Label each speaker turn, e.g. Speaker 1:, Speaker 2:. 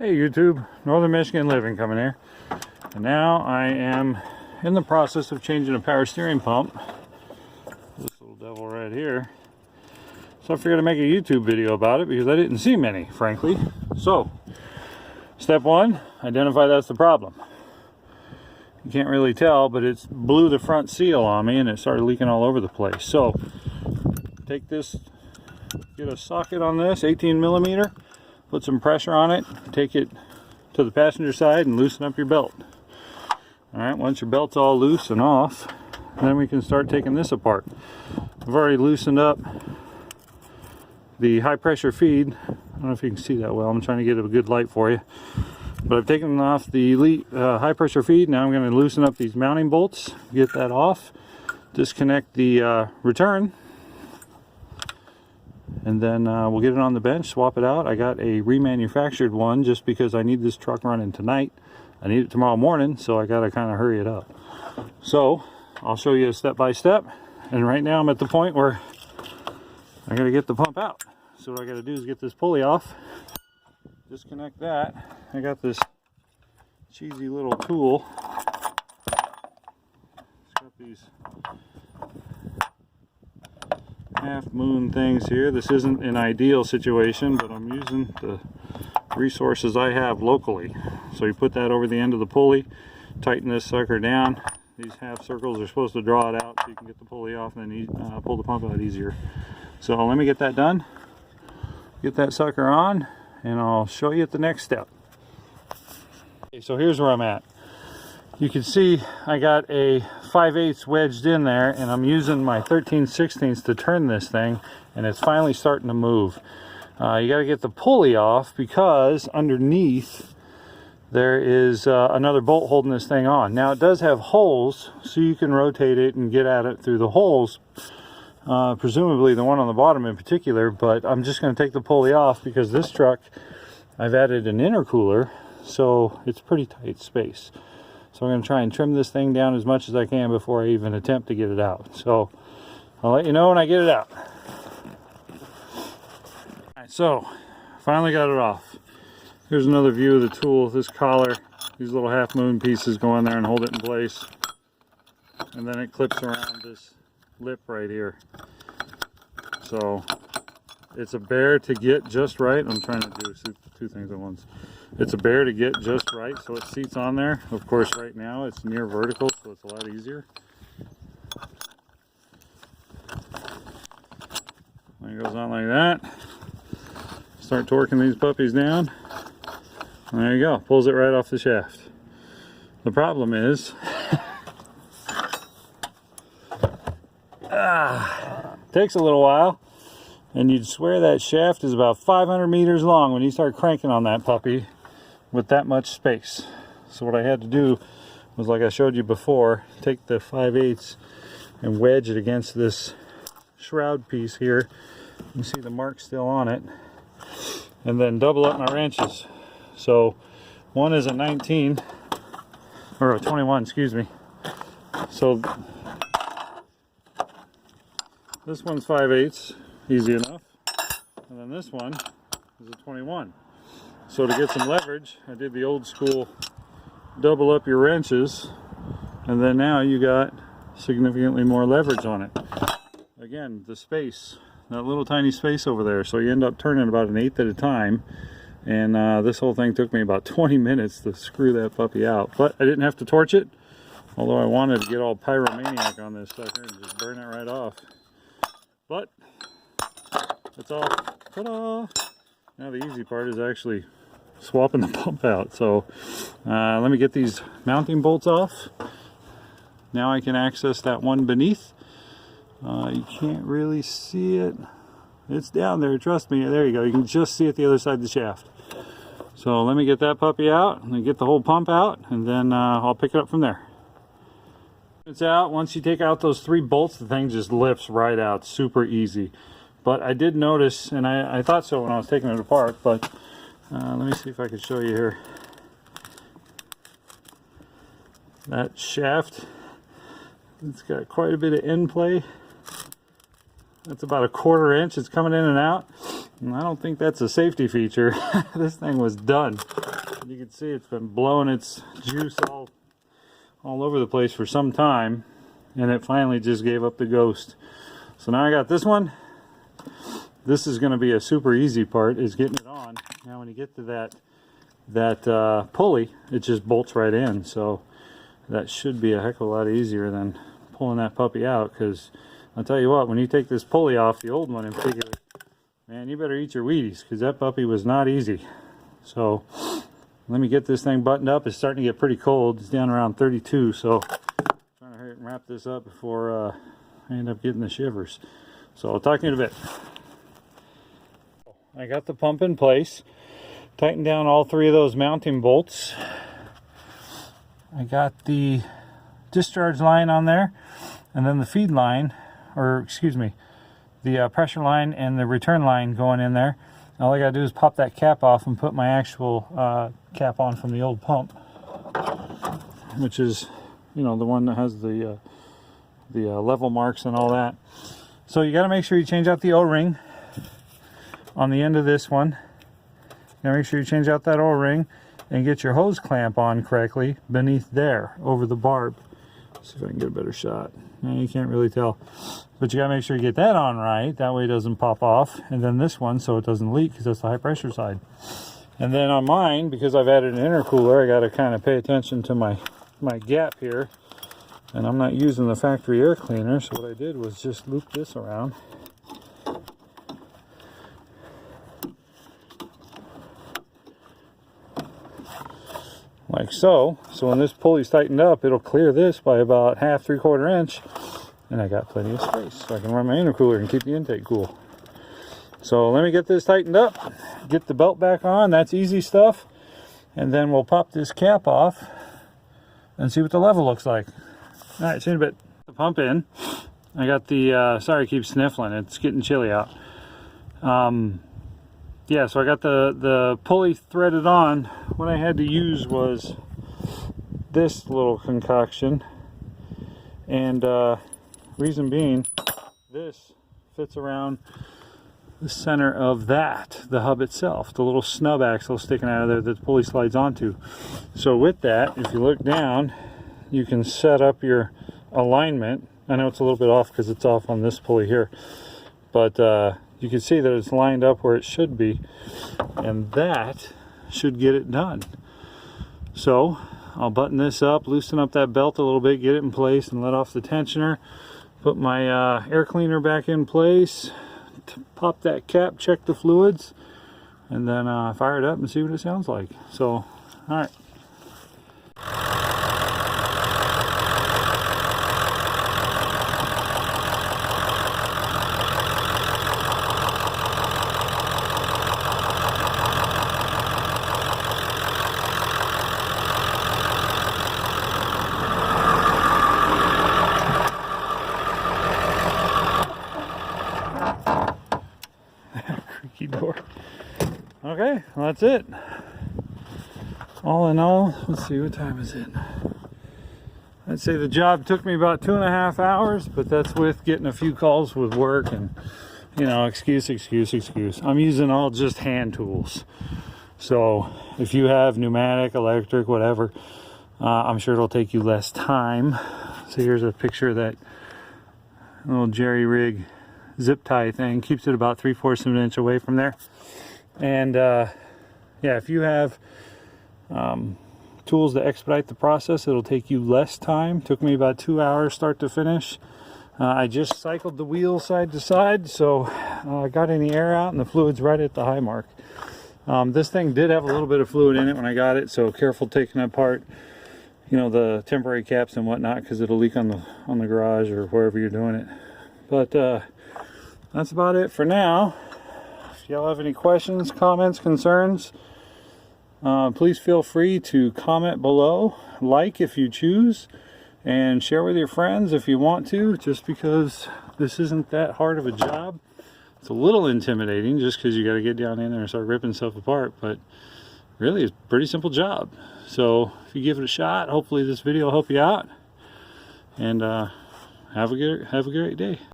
Speaker 1: Hey YouTube, Northern Michigan Living coming here. And now I am in the process of changing a power steering pump. This little devil right here. So I figured I'd make a YouTube video about it because I didn't see many, frankly. So, step one, identify that's the problem. You can't really tell, but it blew the front seal on me and it started leaking all over the place. So, take this, get a socket on this, 18 millimeter. Put some pressure on it, take it to the passenger side and loosen up your belt. Alright, once your belt's all loose and off, then we can start taking this apart. I've already loosened up the high pressure feed. I don't know if you can see that well, I'm trying to get a good light for you. But I've taken off the high pressure feed. Now I'm going to loosen up these mounting bolts, get that off, disconnect the return. And then we'll get it on the bench, swap it out. I got a remanufactured one just because I need this truck running tonight. I need it tomorrow morning, so I gotta kind of hurry it up. So I'll show you step by step. And right now I'm at the point where I gotta get the pump out. So what I gotta do is get this pulley off, disconnect that. I got this cheesy little tool. It's got these half moon things here. This isn't an ideal situation, but I'm using the resources I have locally. So you put that over the end of the pulley, tighten this sucker down. These half circles are supposed to draw it out so you can get the pulley off and then pull the pump out easier. So let me get that done, get that sucker on, and I'll show you at the next step. Okay, so here's where I'm at. You can see I got a 5/8 wedged in there, and I'm using my 13/16 to turn this thing, and it's finally starting to move. You got to get the pulley off because underneath there is another bolt holding this thing on. Now it does have holes, so you can rotate it and get at it through the holes, presumably the one on the bottom in particular, but I'm just going to take the pulley off because this truck, I've added an intercooler, so it's pretty tight space. So I'm going to try and trim this thing down as much as I can before I even attempt to get it out. So I'll let you know when I get it out. Alright, so finally got it off. Here's another view of the tool. This collar, these little half moon pieces go in there and hold it in place. And then it clips around this lip right here. So it's a bear to get just right. I'm trying to do two things at once. It's a bear to get just right so it seats on there. Of course right now it's near vertical, so it's a lot easier. It goes on like that. Start torquing these puppies down. And there you go, pulls it right off the shaft. The problem is takes a little while, and you'd swear that shaft is about 500 meters long when you start cranking on that puppy with that much space. So what I had to do was, like I showed you before, take the 5/8 and wedge it against this shroud piece here. You see the mark still on it, and then double up my wrenches. So one is a 19 or a 21, excuse me. So this one's 5/8, easy enough, and then this one is a 21. So to get some leverage, I did the old school double up your wrenches, and then now you got significantly more leverage on it. Again, the space, that little tiny space over there, so you end up turning about 1/8 at a time, and this whole thing took me about 20 minutes to screw that puppy out. But I didn't have to torch it, although I wanted to get all pyromaniac on this sucker and just burn it right off. But it's all, ta-da! Now the easy part is actually swapping the pump out. So let me get these mounting bolts off. Now I can access that one beneath. You can't really see it. It's down there, trust me. There you go. You can just see it the other side of the shaft. So let me get that puppy out and get the whole pump out, and then I'll pick it up from there. It's out. Once you take out those 3 bolts, the thing just lifts right out. Super easy. But I did notice, and I thought so when I was taking it apart, but let me see if I can show you here. That shaft, it's got quite a bit of end play. That's about a 1/4 inch. It's coming in and out. And I don't think that's a safety feature. This thing was done. You can see it's been blowing its juice all over the place for some time, and it finally just gave up the ghost. So now I got this one. This is going to be a super easy part, is getting it on. Now when you get to that pulley, it just bolts right in. So that should be a heck of a lot easier than pulling that puppy out, because I'll tell you what, when you take this pulley off, the old one in particular, man, you better eat your Wheaties, because that puppy was not easy. So let me get this thing buttoned up. It's starting to get pretty cold. It's down around 32, so I'm trying to hurry and wrap this up before I end up getting the shivers. So I'll talk to you in a bit. I got the pump in place. Tightened down all 3 of those mounting bolts. I got the discharge line on there, and then the feed line, or excuse me, the pressure line and the return line going in there. All I gotta do is pop that cap off and put my actual cap on from the old pump, which is, you know, the one that has the level marks and all that. So you got to make sure you change out the O-ring on the end of this one. You gotta make sure you change out that O-ring and get your hose clamp on correctly beneath there, over the barb. Let's see if I can get a better shot. You can't really tell, but you gotta make sure you get that on right. That way it doesn't pop off. And then this one, so it doesn't leak, because that's the high pressure side. And then on mine, because I've added an intercooler, I gotta kind of pay attention to my gap here. And I'm not using the factory air cleaner, so what I did was just loop this around. Like so. So when this pulley's tightened up, it'll clear this by about half, 3/4 inch, and I got plenty of space, so I can run my intercooler and keep the intake cool. So let me get this tightened up, get the belt back on. That's easy stuff. And then we'll pop this cap off and see what the level looks like. All right, see you in a bit. The pump in. I got the, sorry I keep sniffling, it's getting chilly out. Yeah, so I got the pulley threaded on. What I had to use was this little concoction, and reason being, this fits around the center of the hub itself, the little snub axle sticking out of there that the pulley slides onto. So with that, if you look down, you can set up your alignment. I know it's a little bit off because it's off on this pulley here, but you can see that it's lined up where it should be, and that should get it done. So I'll button this up, loosen up that belt a little bit, get it in place, and let off the tensioner. Put my air cleaner back in place, pop that cap, check the fluids, and then fire it up and see what it sounds like. So, all right. Door. Okay, well that's it. All in all, let's see, what time is it? I'd say the job took me about 2.5 hours, but that's with getting a few calls with work and, you know, excuse. I'm using all just hand tools. So if you have pneumatic, electric, whatever, I'm sure it'll take you less time. So here's a picture of that little jerry rig zip tie thing. Keeps it about 3/4 of an inch away from there. And yeah, if you have tools to expedite the process, it'll take you less time. Took me about 2 hours start to finish. I just cycled the wheel side to side, so I got any air out and the fluid's right at the high mark. This thing did have a little bit of fluid in it when I got it, so careful taking it apart, you know, the temporary caps and whatnot, because it'll leak on the garage or wherever you're doing it. But that's about it for now. If y'all have any questions, comments, concerns, please feel free to comment below, like if you choose, and share with your friends if you want to, just because this isn't that hard of a job. It's a little intimidating just because you got to get down in there and start ripping stuff apart, but really it's a pretty simple job. So if you give it a shot, hopefully this video will help you out, and have a great day.